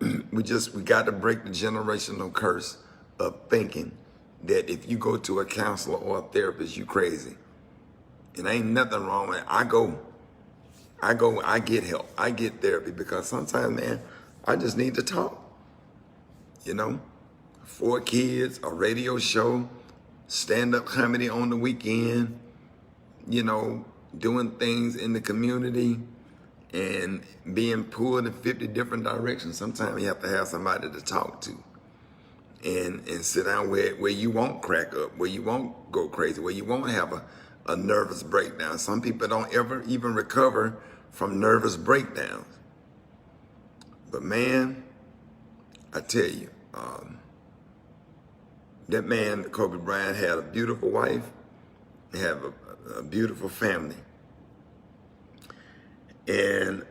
we got to break the generational curse of thinking that if you go to a counselor or a therapist, you crazy. And ain't nothing wrong with it. I get help. I get therapy because sometimes, man, I just need to talk. You know, 4 kids, a radio show, stand-up comedy on the weekend, you know, doing things in the community and being pulled in 50 different directions. Sometimes you have to have somebody to talk to and sit down where you won't crack up, where you won't go crazy, where you won't have a nervous breakdown. Some people don't ever even recover from nervous breakdowns. But man, I tell you, that man, Kobe Bryant, had a beautiful wife, had a beautiful family. And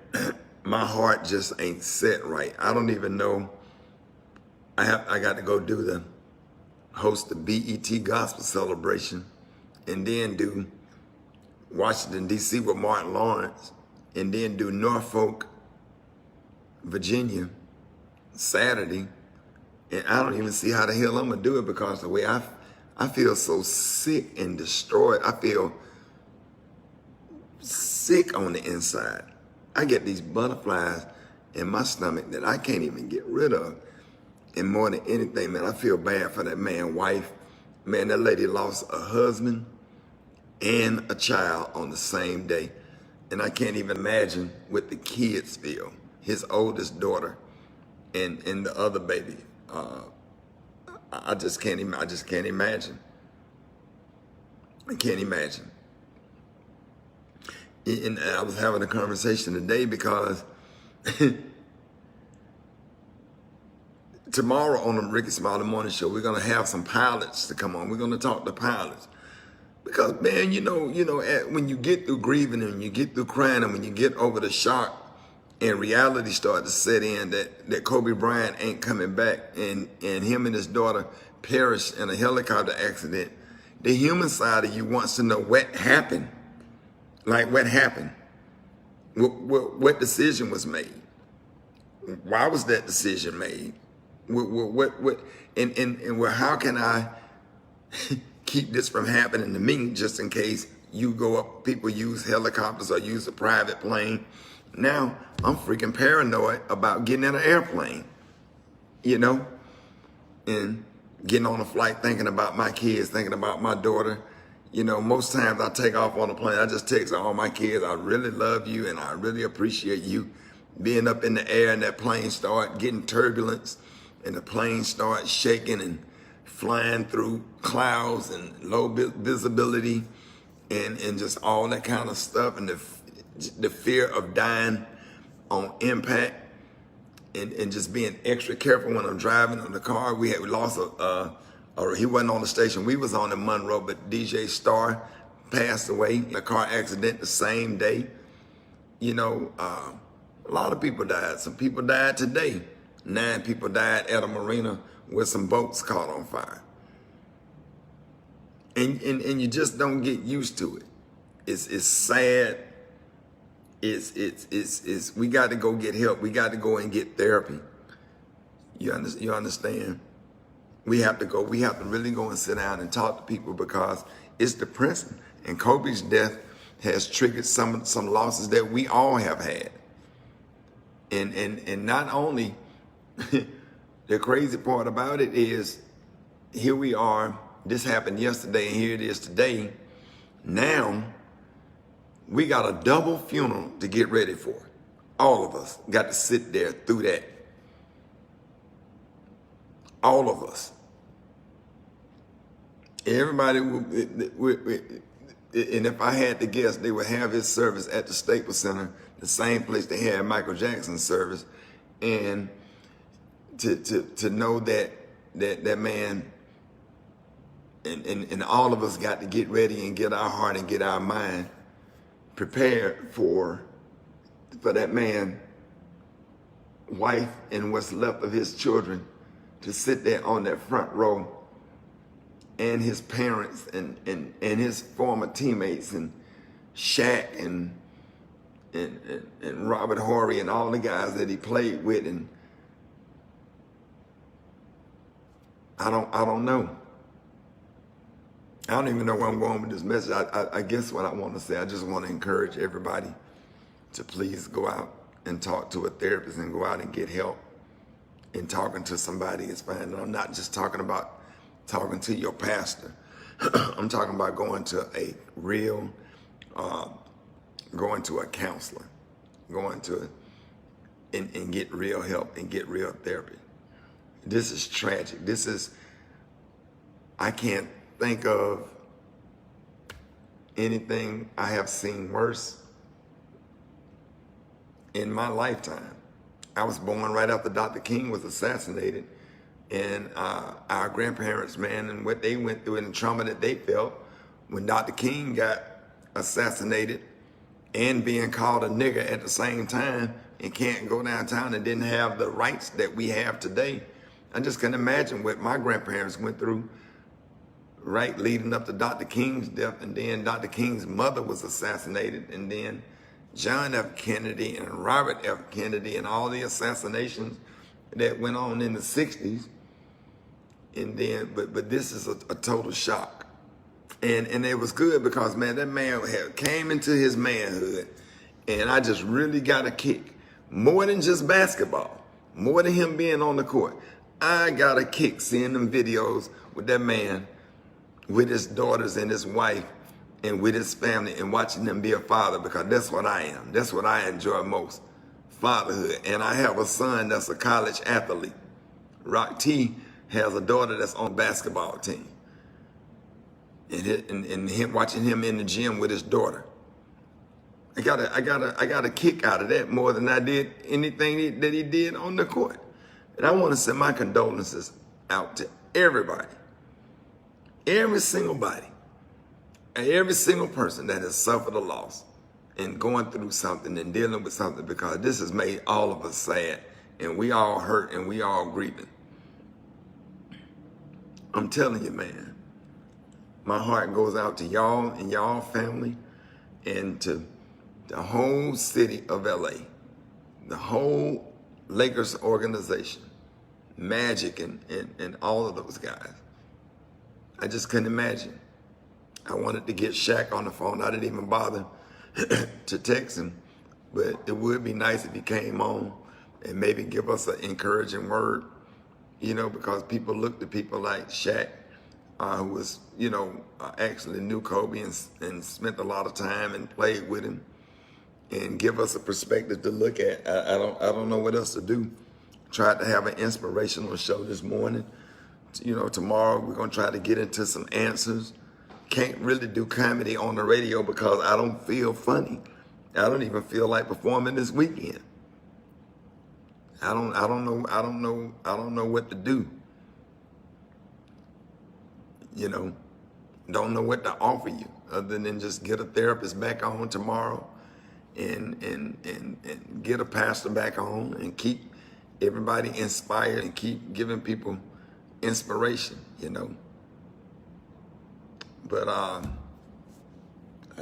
my heart just ain't set right. I don't even know. I got to go host the BET Gospel Celebration and then do Washington, D.C. with Martin Lawrence and then do Norfolk, Virginia, Saturday. And I don't even see how the hell I'm going to do it because the way I feel so sick and destroyed. I feel sick on the inside. I get these butterflies in my stomach that I can't even get rid of. And more than anything, man, I feel bad for that man's wife. Man, that lady lost a husband and a child on the same day. And I can't even imagine what the kids feel. His oldest daughter and the other baby. I just can't imagine. I can't imagine. And I was having a conversation today because tomorrow on the Rickey, Smiley morning show, we're gonna have some pilots to come on. We're gonna talk to pilots because, man, you know, when you get through grieving and you get through crying and when you get over the shock and reality start to set in that Kobe Bryant ain't coming back and him and his daughter perished in a helicopter accident, the human side of you wants to know what happened. Like, what happened? What decision was made? Why was that decision made? How can I keep this from happening to me just in case you go up, people use helicopters or use a private plane. Now, I'm freaking paranoid about getting in an airplane, you know, and getting on a flight thinking about my kids, thinking about my daughter. You know, most times I take off on a plane, I just text all my kids, I really love you and I really appreciate you being up in the air and that plane start getting turbulence and the plane start shaking and flying through clouds and low visibility and just all that kind of stuff and the fear of dying on impact and just being extra careful when I'm driving in the car. We lost he wasn't on the station we was on in Monroe, but DJ Starr passed away in a car accident the same day. You know, a lot of people died. Some people died today. 9 people died at a marina where some boats caught on fire. And you just don't get used to it. It's sad. It's we got to go get help. We got to go and get therapy. You understand? We have to really go and sit down and talk to people because it's depressing. And Kobe's death has triggered some losses that we all have had. And not only the crazy part about it is here we are, this happened yesterday and here it is today. Now we got a double funeral to get ready for. All of us got to sit there through that. All of us. Everybody, and if I had to guess, they would have his service at the Staples Center, the same place they had Michael Jackson's service. And to know that man and all of us got to get ready and get our heart and get our mind prepared for that man, wife, and what's left of his children to sit there on that front row, and his parents and his former teammates and Shaq and Robert Horry and all the guys that he played with and I don't know. I don't even know where I'm going with this message. I guess what I want to say, I just want to encourage everybody to please go out and talk to a therapist and go out and get help. And talking to somebody is fine. And I'm not just talking about talking to your pastor. I'm talking about going to a real, going to a counselor, going to, and get real help and get real therapy. This is tragic. I can't think of anything I have seen worse in my lifetime. I was born right after Dr. King was assassinated, and our grandparents, man, and what they went through and the trauma that they felt when Dr. King got assassinated and being called a nigger at the same time and can't go downtown and didn't have the rights that we have today. I just can imagine what my grandparents went through, right, leading up to Dr. King's death, and then Dr. King's mother was assassinated, and then John F. Kennedy and Robert F. Kennedy and all the assassinations that went on in the 60s. And then, but this is a total shock. And it was good because, man, that man came into his manhood, and I just really got a kick. More than just basketball, more than him being on the court. I got a kick seeing them videos with that man, with his daughters and his wife, and with his family, and watching them be a father, because that's what I am. That's what I enjoy most, fatherhood. And I have a son that's a college athlete. Rock T has a daughter that's on the basketball team. And him watching him in the gym with his daughter. I got a kick out of that more than I did anything that he did on the court. And I want to send my condolences out to everybody. Every single body. And every single person that has suffered a loss and going through something and dealing with something, because this has made all of us sad, and we all hurt and we all grieving. I'm telling you, man, my heart goes out to y'all and y'all family, and to the whole city of LA, the whole Lakers organization, Magic and all of those guys. I just couldn't imagine. I wanted to get Shaq on the phone. I didn't even bother to text him, but it would be nice if he came on and maybe give us an encouraging word, because people look to people like Shaq, who was, actually knew Kobe and spent a lot of time and played with him, and give us a perspective to look at. I don't know what else to do. Tried to have an inspirational show this morning. Tomorrow we're gonna try to get into some answers. Can't really do comedy on the radio because I don't feel funny. I don't even feel like performing this weekend. I don't know what to do. Don't know what to offer you other than just get a therapist back on tomorrow and get a pastor back on and keep everybody inspired and keep giving people inspiration, But I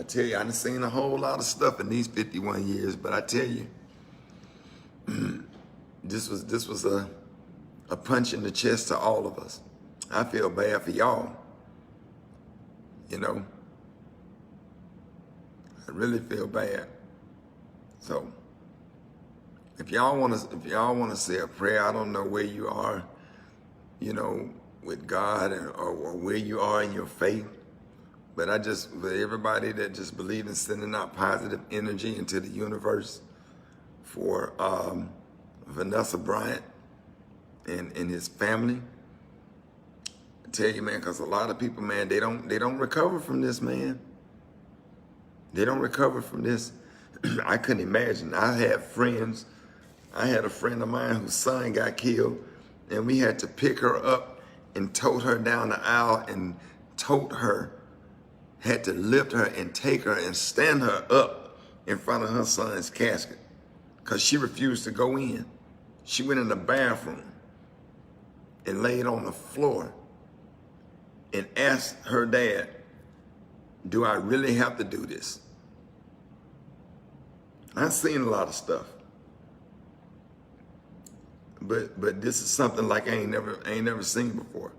tell you, I done seen a whole lot of stuff in these 51 years, but I tell you, this was a punch in the chest to all of us. I feel bad for y'all. I really feel bad. So if y'all want to say a prayer, I don't know where you are, with God or where you are in your faith. But for everybody that just believe in sending out positive energy into the universe for Vanessa Bryant and his family. I tell you, man, because a lot of people, man, they don't recover from this, man. They don't recover from this. I couldn't imagine. I had a friend of mine whose son got killed, and we had to pick her up and tote her down the aisle and tote her. Had to lift her and take her and stand her up in front of her son's casket because she refused to go in. She went in the bathroom and laid on the floor and asked her dad, "Do I really have to do this?" I've seen a lot of stuff, but this is something like I ain't never seen before.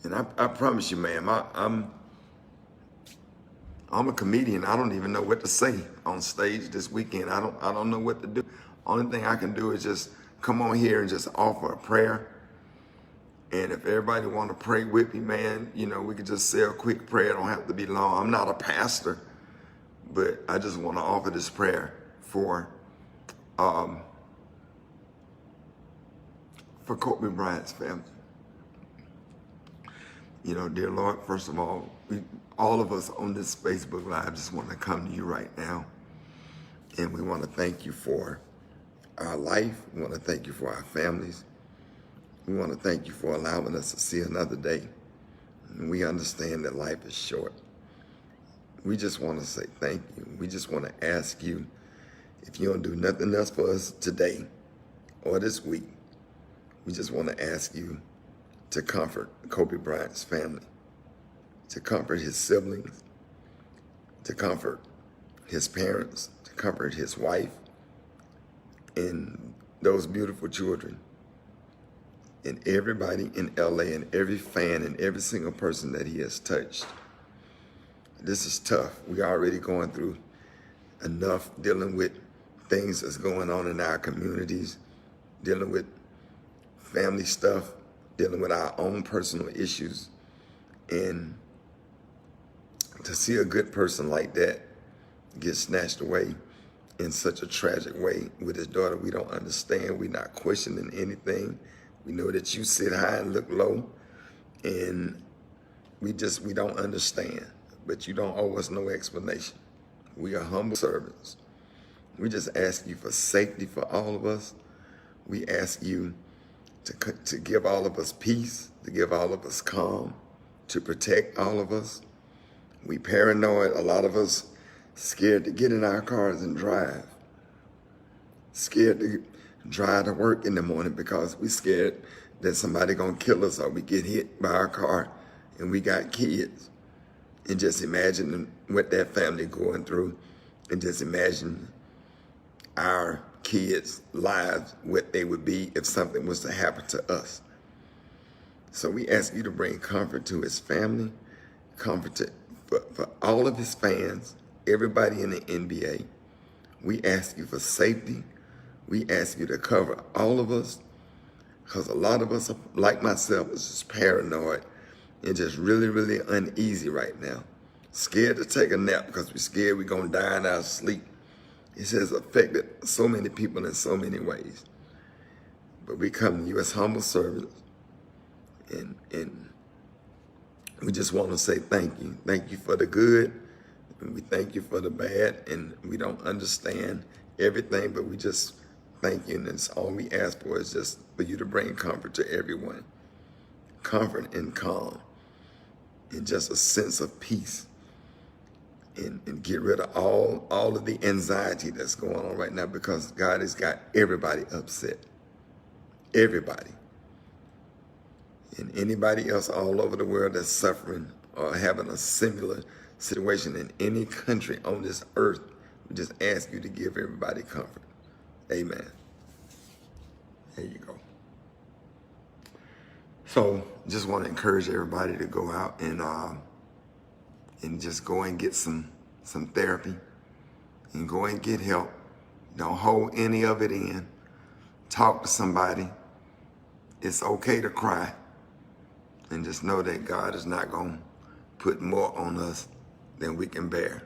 And I promise you, ma'am, I'm a comedian. I don't even know what to say on stage this weekend. I don't know what to do. Only thing I can do is just come on here and just offer a prayer. And if everybody want to pray with me, man, you know, we could just say a quick prayer. It don't have to be long. I'm not a pastor, but I just want to offer this prayer for Kobe Bryant's family. You know, dear Lord, first of all, all of us on this Facebook Live just want to come to you right now. And we want to thank you for our life. We want to thank you for our families. We want to thank you for allowing us to see another day. And we understand that life is short. We just want to say thank you. We just want to ask you, if you don't do nothing else for us today or this week, we just want to ask you to comfort Kobe Bryant's family, to comfort his siblings, to comfort his parents, to comfort his wife, and those beautiful children, and everybody in LA, and every fan, and every single person that he has touched. This is tough. We're already going through enough dealing with things that's going on in our communities, dealing with family stuff, dealing with our own personal issues. And to see a good person like that get snatched away in such a tragic way with his daughter, we don't understand. We're not questioning anything. We know that you sit high and look low, and we don't understand. But you don't owe us no explanation. We are humble servants. We just ask you for safety for all of us. We ask you to give all of us peace, to give all of us calm, to protect all of us. We paranoid, a lot of us scared to get in our cars and drive. Scared to drive to work in the morning because we scared that somebody gonna kill us or we get hit by our car, and we got kids. And just imagine what that family going through, and just imagine our kids' lives, what they would be if something was to happen to us. So we ask you to bring comfort to his family, comfort for all of his fans, everybody in the NBA. We ask you for safety. We ask you to cover all of us, because a lot of us, like myself, is just paranoid and just really, really uneasy right now. Scared to take a nap because we're scared we're going to die in our sleep. It has affected so many people in so many ways. But we come to you as humble servants, and we just want to say thank you. Thank you for the good, and we thank you for the bad, and we don't understand everything, but we just thank you, and that's all we ask for is just for you to bring comfort to everyone. Comfort and calm, and just a sense of peace, and get rid of all of the anxiety that's going on right now, because God has got everybody upset. Everybody. And anybody else all over the world that's suffering or having a similar situation in any country on this earth, we just ask you to give everybody comfort. Amen. There you go. So just want to encourage everybody to go out and just go and get some therapy, and go and get help. Don't hold any of it in. Talk to somebody. It's okay to cry, and just know that God is not going to put more on us than we can bear.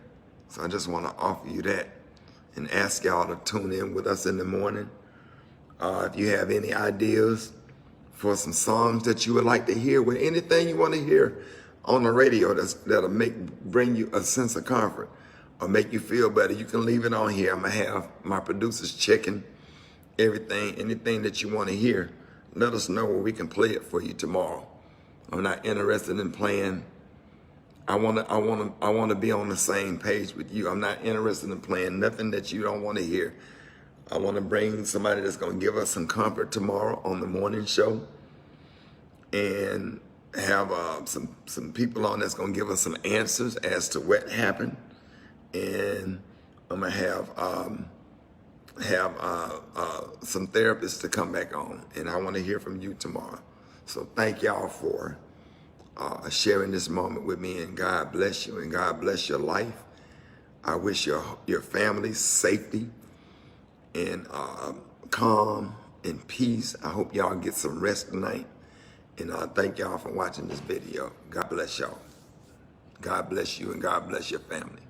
So I just want to offer you that and ask y'all to tune in with us in the morning. If you have any ideas for some songs that you would like to hear, with anything you want to hear on the radio that'll bring you a sense of comfort or make you feel better, you can leave it on here. I'm going to have my producers checking everything, anything that you want to hear. Let us know where we can play it for you tomorrow. I'm not interested in playing. I want to be on the same page with you. I'm not interested in playing nothing that you don't want to hear. I want to bring somebody that's going to give us some comfort tomorrow on the morning show, and have some people on that's going to give us some answers as to what happened. And I'm going to have some therapists to come back on, and I want to hear from you tomorrow. So thank y'all for sharing this moment with me, and God bless you and God bless your life. I wish your family safety and calm and peace. I hope y'all get some rest tonight. And thank y'all for watching this video. God bless y'all. God bless you and God bless your family.